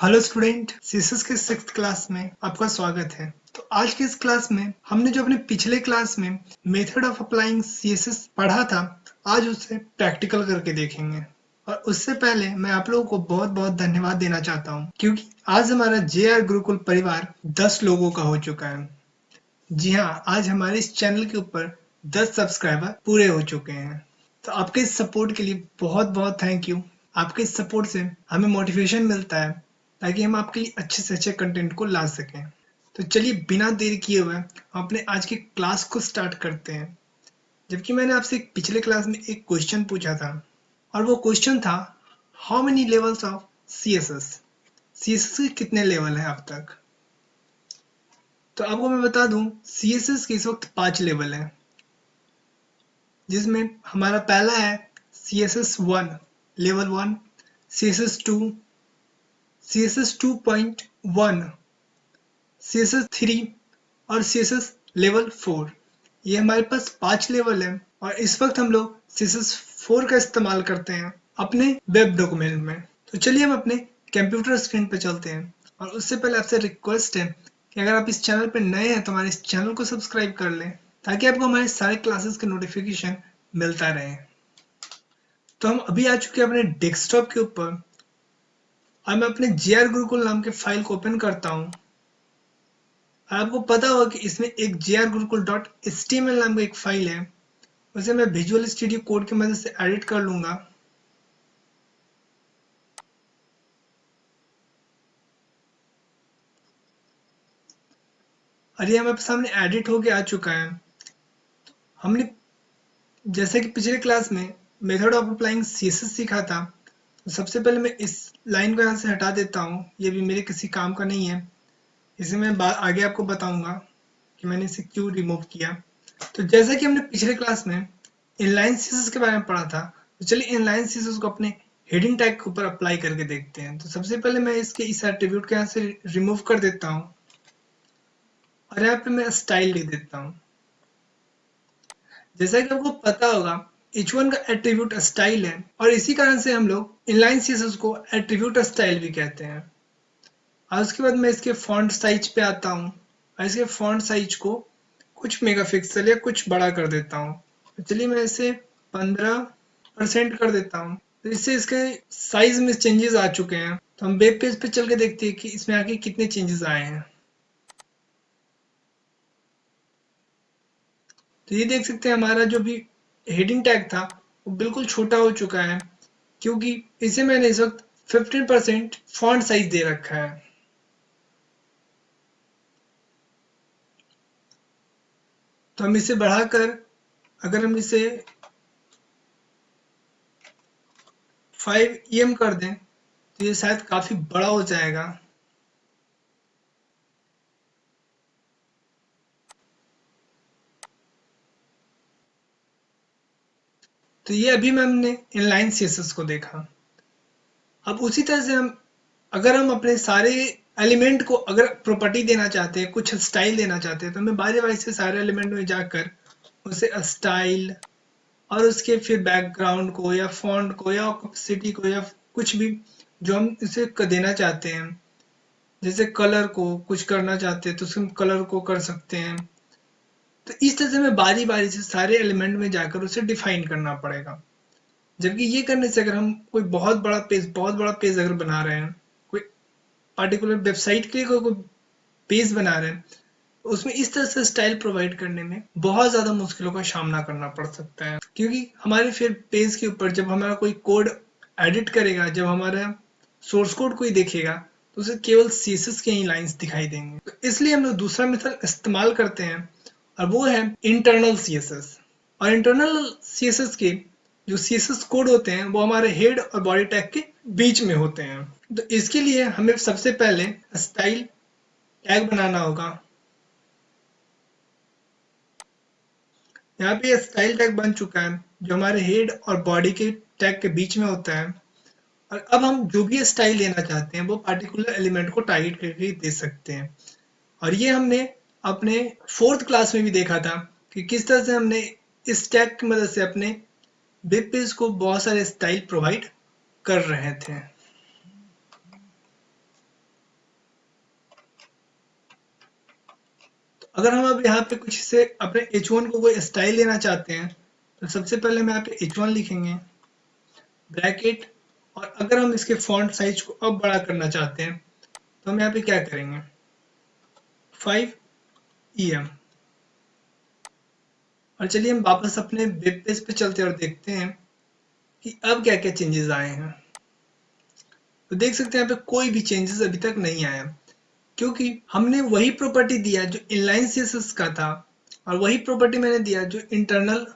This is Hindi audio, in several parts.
हेलो स्टूडेंट, सीएसएस के 6th क्लास में आपका स्वागत है। तो आज के इस क्लास में हमने जो अपने पिछले क्लास में मेथड ऑफ अप्लाइंग सीएसएस पढ़ा था, आज उसे प्रैक्टिकल करके देखेंगे। और उससे पहले मैं आप लोगों को बहुत बहुत धन्यवाद देना चाहता हूँ, क्योंकि आज हमारा जेआर गुरुकुल परिवार 10 लोगों का हो चुका है। जी हाँ, आज हमारे इस चैनल के ऊपर 10 सब्सक्राइबर पूरे हो चुके हैं। तो आपके इस सपोर्ट के लिए बहुत बहुत थैंक यू। आपके इस सपोर्ट से हमें मोटिवेशन मिलता है ताकि हम आपके लिए अच्छे से अच्छे कंटेंट को ला सकें। तो चलिए बिना देर किए हुए हम अपने आज की क्लास को स्टार्ट करते हैं। जबकि मैंने आपसे पिछले क्लास में एक क्वेश्चन पूछा था, और वो क्वेश्चन था, how many levels of CSS? CSS के कितने लेवल हैं अब तक? तो आपको मैं बता दूं, सीएसएस के इस वक्त 5 लेवल हैं, जिसमें हमारा पहला है CSS1 level 1, CSS2, CSS 2.1, CSS 3 और CSS लेवल 4। ये हमारे पास 5 लेवल है और इस वक्त हम लोग CSS 4 का इस्तेमाल करते हैं अपने वेब डॉक्यूमेंट में। तो चलिए हम अपने कंप्यूटर स्क्रीन पर चलते हैं, और उससे पहले आपसे रिक्वेस्ट है कि अगर आप इस चैनल पर नए हैं तो हमारे इस चैनल को सब्सक्राइब कर लें, ताकि आपको हमारे सारे क्लासेस के नोटिफिकेशन मिलता रहे। तो हम अभी आ चुके हैं अपने डेस्कटॉप के ऊपर, और मैं अपने जेआर गुरुकुल नाम के फाइल को ओपन करता हूँ। आपको पता होगा कि इसमें एक grgurukul.html नाम का एक फाइल है, उसे मैं विजुअल स्टूडियो कोड की मदद से एडिट कर लूंगा। और ये हमारे सामने एडिट होके आ चुका है। हमने जैसे कि पिछले क्लास में मेथड ऑफ अप्लाइंग सीएसएस सीखा था, तो सबसे पहले मैं इस लाइन को यहाँ से हटा देता हूँ, ये भी मेरे किसी काम का नहीं है। इसे मैं आगे आपको बताऊंगा कि मैंने इसे क्यों रिमूव किया। तो जैसा कि हमने पिछले क्लास में इनलाइन सीएसएस के बारे में पढ़ा था, तो चलिए इनलाइन सीएसएस को अपने हेडिंग टैग के ऊपर अप्लाई करके देखते हैं। तो सबसे पहले मैं इसके इस एट्रीब्यूट को यहाँ से रिमूव कर देता हूँ, और यहाँ पे मैं स्टाइल लिख देता हूँ। जैसा कि आपको पता होगा, H1 का एट्रीब्यूट स्टाइल है, और इसी कारण से हम लोग इनलाइन सीएसएस को एट्रीब्यूट स्टाइल भी कहते हैं। और उसके बाद मैं इसके फॉन्ट साइज पे आता हूँ, और इसके फॉन्ट साइज को कुछ मेगापिक्सल या कुछ बड़ा कर देता हूँ। तो चलिए मैं इसे 15% कर देता हूँ। तो इससे इसके साइज में चेंजेस आ चुके हैं। तो हम वेब पेज पे चल के देखते हैं कि इसमें आगे कितने चेंजेस आए हैं। तो ये देख सकते हैं, हमारा जो भी हेडिंग टैग था वो बिल्कुल छोटा हो चुका है, क्योंकि इसे मैंने इस वक्त 15% फॉन्ट साइज दे रखा है। तो हम इसे बढ़ाकर, अगर हम इसे 5 EM कर दें तो ये शायद काफी बड़ा हो जाएगा। तो ये अभी हमने इनलाइन सीएसएस को देखा। अब उसी तरह से अगर हम अपने सारे एलिमेंट को अगर प्रॉपर्टी देना चाहते हैं, कुछ स्टाइल देना चाहते हैं, तो हमें बारी बारी से सारे एलिमेंट में जाकर उसे स्टाइल और उसके फिर बैकग्राउंड को या फॉन्ट को या ऑपेसिटी को या कुछ भी जो हम इसे देना चाहते हैं, जैसे कलर को कुछ करना चाहते हैं तो उसमें कलर को कर सकते हैं। तो इस तरह से हमें बारी बारी से सारे एलिमेंट में जाकर उसे डिफाइन करना पड़ेगा। जबकि ये करने से अगर हम कोई बहुत बड़ा पेज अगर बना रहे हैं, कोई पार्टिकुलर वेबसाइट के लिए कोई पेज बना रहे हैं, तो उसमें इस तरह से स्टाइल प्रोवाइड करने में बहुत ज़्यादा मुश्किलों का सामना करना पड़ सकता है। क्योंकि हमारे फिर पेज के ऊपर जब हमारा कोई कोड एडिट करेगा, जब हमारा सोर्स कोड कोई देखेगा, तो उसे केवल सीएसएस के ही लाइंस दिखाई देंगे। तो इसलिए हम लोग दूसरा मेथड इस्तेमाल करते हैं, और वो है इंटरनल सीएसएस। और इंटरनल सीएसएस के जो सीएसएस कोड होते हैं वो हमारे हेड और बॉडी टैग के बीच में होते हैं। तो इसके लिए हमें सबसे पहले स्टाइल टैग बनाना होगा। यहाँ पे स्टाइल टैग बन चुका है, जो हमारे हेड और बॉडी के टैग के बीच में होता है। और अब हम जो भी स्टाइल देना चाहते हैं वो पार्टिकुलर एलिमेंट को टारगेट करके दे सकते हैं। और ये हमने अपने 4th क्लास में भी देखा था कि किस तरह से हमने इस टैग की मदद से अपने वेब पेज को बहुत सारे स्टाइल प्रोवाइड कर रहे थे। अगर हम अब यहाँ पे कुछ से अपने h1 को कोई स्टाइल देना चाहते हैं तो सबसे पहले हम यहाँ पे h1 लिखेंगे ब्रैकेट, और अगर हम इसके फॉन्ट साइज को अब बड़ा करना चाहते हैं तो हम यहाँ पे क्या करेंगे 5 EM। और चलिए हम वापस अपने वेब पेज पे चलते हैं और देखते हैं कि अब क्या क्या चेंजेस आए हैं। तो देख सकते हैं यहाँ पे कोई भी चेंजेस अभी तक नहीं आया, क्योंकि हमने वही प्रॉपर्टी दिया जो इनलाइन सीएसएस का था और वही प्रॉपर्टी मैंने दिया जो इंटरनल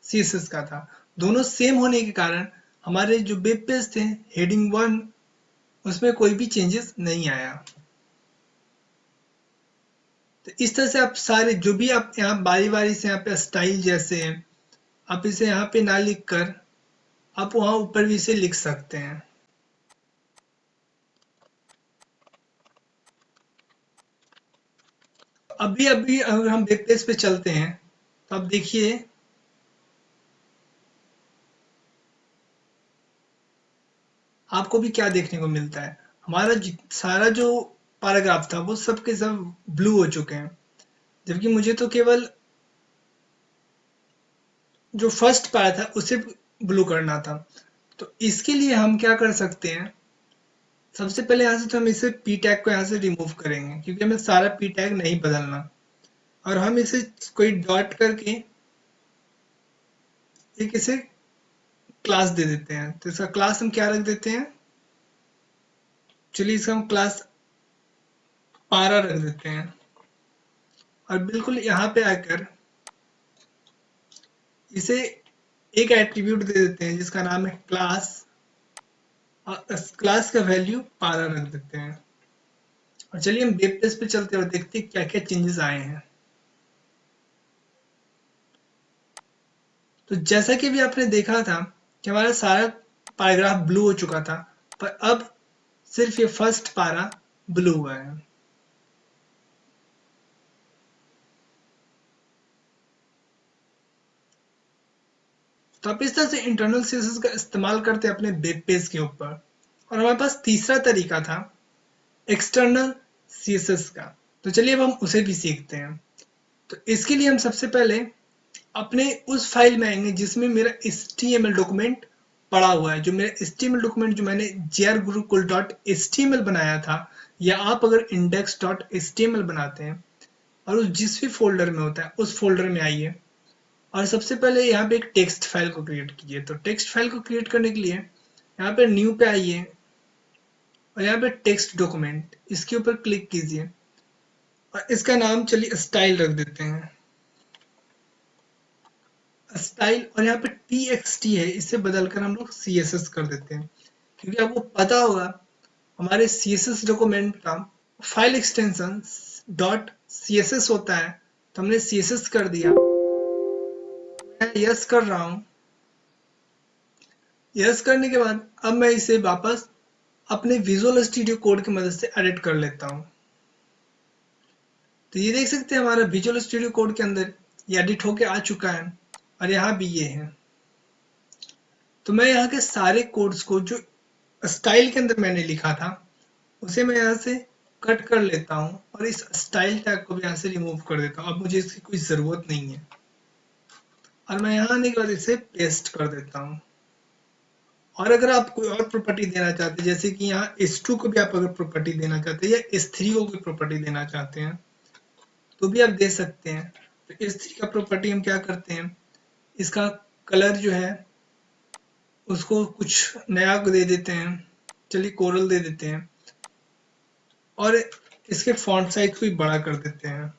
सीएसएस का था। दोनों सेम होने के कारण हमारे जो वेब पेज थे हेडिंग 1 उसमें कोई भी चेंजेस नहीं आया। तो इस तरह से आप सारे जो भी आप यहाँ बारी बारी से यहाँ पे स्टाइल जैसे हैं आप इसे यहाँ पे ना लिख कर आप वहाँ ऊपर भी इसे लिख सकते हैं। अभी अभी अगर हम वेब पेज पे चलते हैं तो आप देखिए आपको भी क्या देखने को मिलता है। हमारा सारा जो पैराग्राफ था वो सब के सब ब्लू हो चुके हैं, जबकि मुझे तो केवल जो फर्स्ट पैरा था उसे ब्लू करना था। तो इसके लिए हम क्या कर सकते हैं, सबसे पहले यहाँ से तो हम इसे पी टैग को यहाँ से रिमूव करेंगे क्योंकि हमें सारा पी टैग नहीं बदलना, और हम इसे कोई डॉट करके एक इसे क्लास दे देते हैं। तो इसका क्लास हम क्या रख देते हैं, चलिए इसका हम क्लास पारा रख देते हैं, और बिल्कुल यहाँ पे आकर इसे एक एट्रीब्यूट दे देते हैं जिसका नाम है क्लास, और इस क्लास का वैल्यू पारा रख देते हैं। और चलिए हम वेब पेज पे चलते हैं और देखते हैं क्या क्या चेंजेस आए हैं। तो जैसा कि भी आपने देखा था कि हमारा सारा पैराग्राफ ब्लू हो चुका था, पर अब सिर्फ ये फर्स्ट पारा ब्लू हुआ है। तो आप इस तरह से इंटरनल सीएसएस का इस्तेमाल करते हैं अपने वेब पेज के ऊपर। और हमारे पास तीसरा तरीका था एक्सटर्नल सीएसएस का। तो चलिए अब हम उसे भी सीखते हैं। तो इसके लिए हम सबसे पहले अपने उस फाइल में आएंगे जिसमें मेरा HTML डॉक्यूमेंट पड़ा हुआ है। जो मेरा HTML डॉक्यूमेंट जो मैंने jrgurukul.html बनाया था, या आप अगर index.html बनाते हैं और उस जिस भी फोल्डर में होता है उस फोल्डर में आइए, और सबसे पहले यहाँ पे एक टेक्स्ट फाइल को क्रिएट कीजिए। तो टेक्स्ट फाइल को क्रिएट करने के लिए यहाँ पे न्यू पे आइए और यहाँ पे टेक्स्ट डॉक्यूमेंट इसके ऊपर क्लिक कीजिए, और इसका नाम चलिए स्टाइल रख देते हैं, स्टाइल। और यहाँ पे txt है, इसे बदलकर हम लोग css कर देते हैं, क्योंकि आपको पता होगा हमारे css डॉक्यूमेंट का फाइल एक्सटेंशन .css होता है। तो हमने css कर दिया, मैं यस कर रहा हूँ। यस करने के बाद अब मैं इसे वापस अपने विजुअल स्टूडियो कोड की मदद से एडिट कर लेता हूँ। तो ये देख सकते हैं हमारा विजुअल स्टूडियो कोड के अंदर ये एडिट होके आ चुका है, और यहाँ भी ये है। तो मैं यहाँ के सारे कोड्स को जो स्टाइल के अंदर मैंने लिखा था उसे मैं यहाँ से कट कर लेता हूँ, और इस स्टाइल टैग को भी यहाँ से रिमूव कर देता हूँ। अब मुझे इसकी कोई ज़रूरत नहीं है, और मैं यहाँ आने के बाद इसे पेस्ट कर देता हूँ। और अगर आप कोई और प्रॉपर्टी देना चाहते हैं, जैसे कि यहाँ S2 को भी आप अगर प्रॉपर्टी देना चाहते हैं या S3 को भी प्रॉपर्टी देना चाहते हैं तो भी आप दे सकते हैं। तो S3 का प्रॉपर्टी हम क्या करते हैं, इसका कलर जो है उसको कुछ नया दे देते हैं, चलिए कोरल दे देते हैं, और इसके फॉन्ट साइज को भी बड़ा कर देते हैं।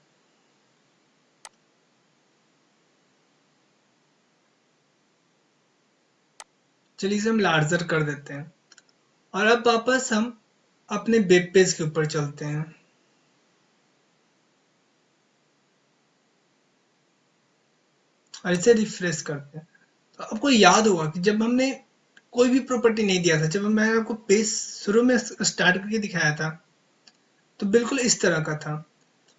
चलिए इसे हम लार्जर कर देते हैं, और अब वापस हम अपने वेब पेज के ऊपर चलते हैं। और इसे रिफ्रेश करते हैं। तो आपको याद होगा कि जब हमने कोई भी प्रॉपर्टी नहीं दिया था, जब मैंने आपको पेज शुरू में स्टार्ट करके दिखाया था तो बिल्कुल इस तरह का था।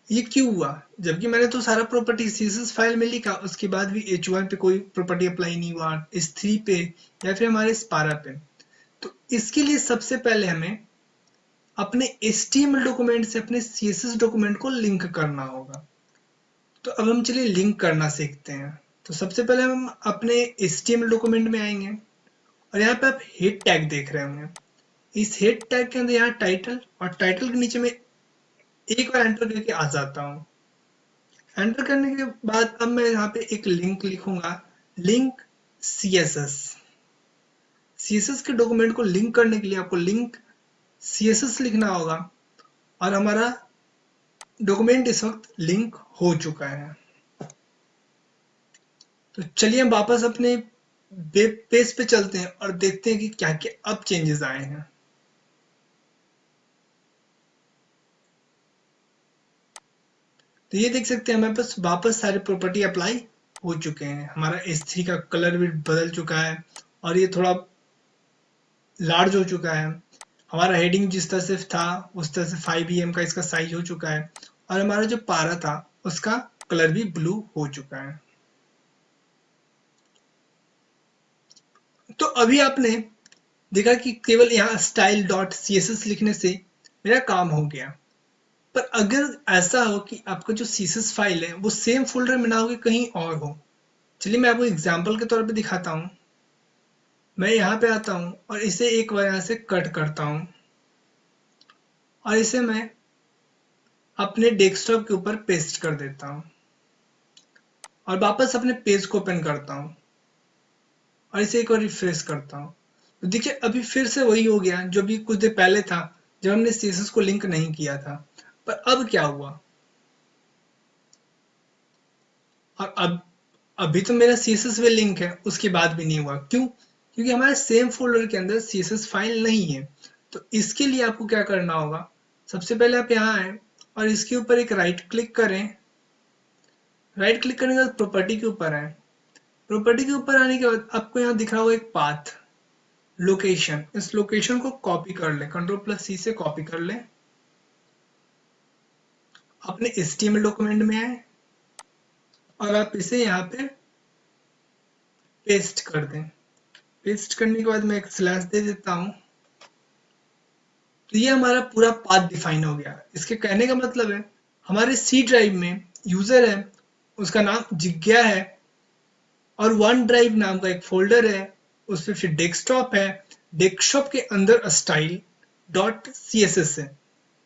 ये क्यों हुआ, जबकि मैंने तो सारा प्रॉपर्टी CSS फाइल में लिखा, उसके बाद भी H1 पे कोई प्रॉपर्टी अप्लाई नहीं हुआ, S3 पे या फिर हमारे स्पारा पे। तो इसके लिए सबसे पहले हमें अपने HTML डॉक्यूमेंट से अपने CSS डॉक्यूमेंट को लिंक करना होगा। तो अब हम चलिए लिंक करना सीखते हैं। तो सबसे पहले हम अपने HTML डॉक्यूमेंट में आएंगे और यहाँ पे आप हेड टैग देख रहे होंगे। इस हेड टैग के अंदर यहाँ टाइटल और टाइटल के नीचे में एक बार एंटर करके आ जाता हूँ। एंटर करने के बाद अब मैं यहाँ पे एक लिंक लिखूंगा, लिंक CSS। CSS के डॉक्यूमेंट को लिंक करने के लिए आपको लिंक CSS लिखना होगा और हमारा डॉक्यूमेंट इस वक्त लिंक हो चुका है। तो चलिए हम वापस अपने वेब पेज पे चलते हैं और देखते हैं कि क्या क्या अब चेंजेस आए हैं। तो ये देख सकते हैं हमारे पास वापस सारे प्रॉपर्टी अप्लाई हो चुके हैं। हमारा S3 का कलर भी बदल चुका है और ये थोड़ा लार्ज हो चुका है। हमारा हेडिंग जिस तरह से था उस तरह से 5 EM का इसका साइज हो चुका है और हमारा जो पारा था उसका कलर भी ब्लू हो चुका है। तो अभी आपने देखा कि केवल यहाँ style.css लिखने से मेरा काम हो गया। पर अगर ऐसा हो कि आपका जो CSS फाइल है वो सेम फोल्डर में ना हो कि कहीं और हो, चलिए मैं आपको एग्जांपल के तौर पे दिखाता हूँ। मैं यहाँ पे आता हूँ और इसे एक बार यहाँ से कट करता हूँ और इसे मैं अपने डेस्कटॉप के ऊपर पेस्ट कर देता हूँ और वापस अपने पेज को ओपन करता हूँ और इसे एक बार रिफ्रेश करता हूँ। तो देखिए अभी फिर से वही हो गया जो भी कुछ देर पहले था जब हमने CSS को लिंक नहीं किया था। पर अब क्या हुआ, और अब अभी तो मेरा CSS में लिंक है, उसके बाद भी नहीं हुआ। क्यों? क्योंकि हमारे सेम फोल्डर के अंदर CSS फाइल नहीं है। तो इसके लिए आपको क्या करना होगा, सबसे पहले आप यहाँ आए और इसके ऊपर एक राइट क्लिक करें। राइट क्लिक करने के बाद प्रॉपर्टी के ऊपर आए। प्रॉपर्टी के ऊपर आने के बाद आपको यहाँ दिख रहा होगा एक पाथ, लोकेशन। इस लोकेशन को कॉपी कर ले, Ctrl+C से कॉपी कर ले। अपने HTML डॉक्यूमेंट में आए और आप इसे यहाँ पे पेस्ट कर दें। पेस्ट करने के बाद मैं एक स्लैश दे देता हूँ। तो ये हमारा पूरा पाथ डिफाइन हो गया। इसके कहने का मतलब है हमारे सी ड्राइव में यूजर है, उसका नाम जिज्ञा है और वन ड्राइव नाम का एक फोल्डर है, उसमें फिर डेस्कटॉप है। डेस्कटॉप के अंदर स्टाइल डॉट CSS है।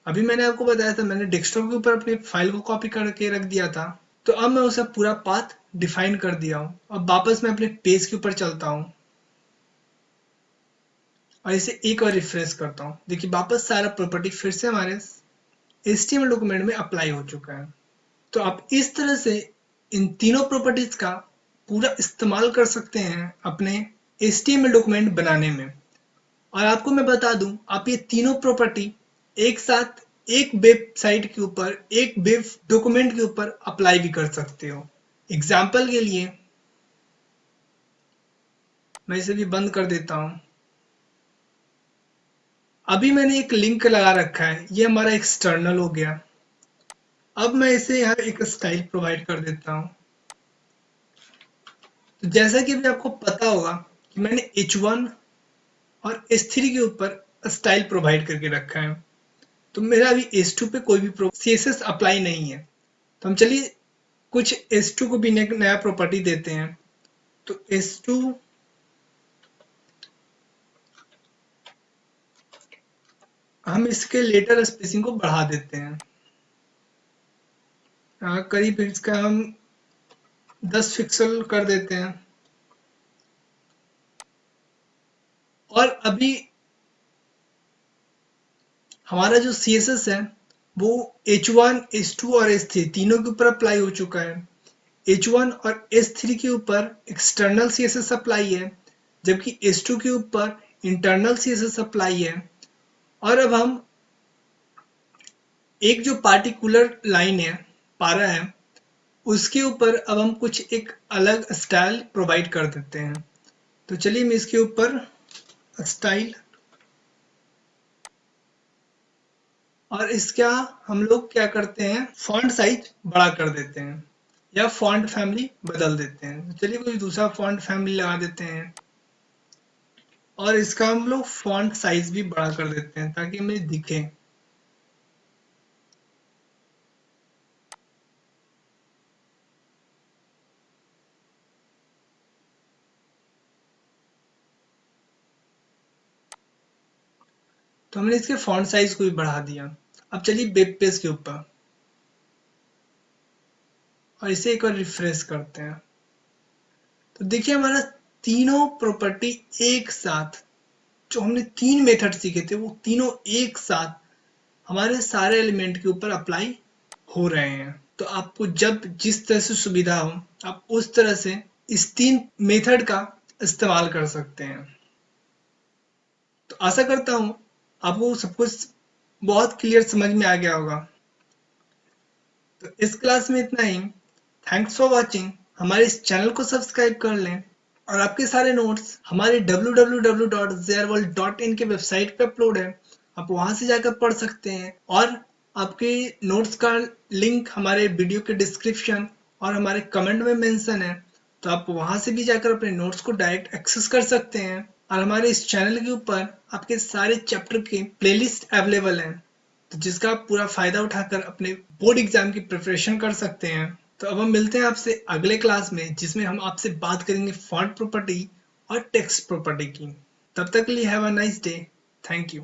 अभी मैंने आपको बताया था मैंने डेस्कटॉप के ऊपर अपनी फाइल को कॉपी करके रख दिया था। तो अब मैं उसे पूरा पाथ डिफाइन कर दिया हूँ। अब वापस मैं अपने पेज के ऊपर चलता हूँ और इसे एक बार रिफ्रेश करता हूँ। देखिए वापस सारा प्रॉपर्टी फिर से हमारे HTML डॉक्यूमेंट में अप्लाई हो चुका है। तो आप इस तरह से इन तीनों प्रॉपर्टीज का पूरा इस्तेमाल कर सकते हैं अपने HTML डॉक्यूमेंट बनाने में। और आपको मैं बता दूं, आप ये तीनों प्रॉपर्टी एक साथ एक वेबसाइट के ऊपर, एक वेब डॉक्यूमेंट के ऊपर अप्लाई भी कर सकते हो। एग्जाम्पल के लिए मैं इसे भी बंद कर देता हूं। अभी मैंने एक लिंक लगा रखा है, ये हमारा एक्सटर्नल हो गया। अब मैं इसे यहाँ एक स्टाइल प्रोवाइड कर देता हूँ। तो जैसा कि अभी आपको पता होगा कि मैंने H1 और S3 के ऊपर स्टाइल प्रोवाइड करके रखा है। तो मेरा अभी S2 पे कोई भी CSS अप्लाई नहीं है। तो हम चलिए कुछ S2 को भी नया प्रॉपर्टी देते हैं। तो S2 हम इसके लेटर स्पेसिंग को बढ़ा देते हैं। करीब इसका हम 10 पिक्सल कर देते हैं। और अभी हमारा जो CSS है वो H1, H2 और S3 तीनों के ऊपर अप्लाई हो चुका है। H1 और S3 के ऊपर एक्सटर्नल CSS अप्लाई है, जबकि S2 के ऊपर इंटरनल CSS अप्लाई है। और अब हम एक जो पार्टिकुलर लाइन है, पारा है, उसके ऊपर अब हम कुछ एक अलग स्टाइल प्रोवाइड कर देते हैं। तो चलिए मैं इसके ऊपर स्टाइल और इसका हम लोग क्या करते हैं, फॉन्ट साइज बड़ा कर देते हैं या फॉन्ट फैमिली बदल देते हैं। तो चलिए कोई दूसरा फॉन्ट फैमिली लगा देते हैं और इसका हम लोग फॉन्ट साइज भी बड़ा कर देते हैं ताकि हमें दिखे। तो हमने इसके फॉन्ट साइज को भी बढ़ा दिया। अब चलिए वेब पेज के ऊपर और इसे एक बार रिफ्रेश करते हैं। तो देखिए हमारा तीनों प्रॉपर्टी एक साथ, जो हमने 3 मेथड सीखे थे वो तीनों एक साथ हमारे सारे एलिमेंट के ऊपर अप्लाई हो रहे हैं। तो आपको जब जिस तरह से सुविधा हो आप उस तरह से इस 3 मेथड का इस्तेमाल कर सकते हैं। तो आशा करता हूँ आपको सब कुछ बहुत क्लियर समझ में आ गया होगा। तो इस क्लास में इतना ही। Thanks for watching. हमारे इस चैनल को सब्सक्राइब कर लें और आपके सारे नोट्स हमारे www.zerworld.in के वेबसाइट पे अपलोड है। आप वहां से जाकर पढ़ सकते हैं और आपके नोट्स का लिंक हमारे वीडियो के डिस्क्रिप्शन और हमारे कमेंट में मेंशन है। तो आप वहां से भी जाकर अपने नोट्स को डायरेक्ट एक्सेस कर सकते हैं और हमारे इस चैनल के ऊपर आपके सारे चैप्टर के प्लेलिस्ट अवेलेबल हैं, तो जिसका आप पूरा फायदा उठाकर अपने बोर्ड एग्जाम की प्रिपरेशन कर सकते हैं। तो अब हम मिलते हैं आपसे अगले क्लास में, जिसमें हम आपसे बात करेंगे फॉन्ट प्रॉपर्टी और टेक्स्ट प्रॉपर्टी की। तब तक के लिए have a nice day. Thank you.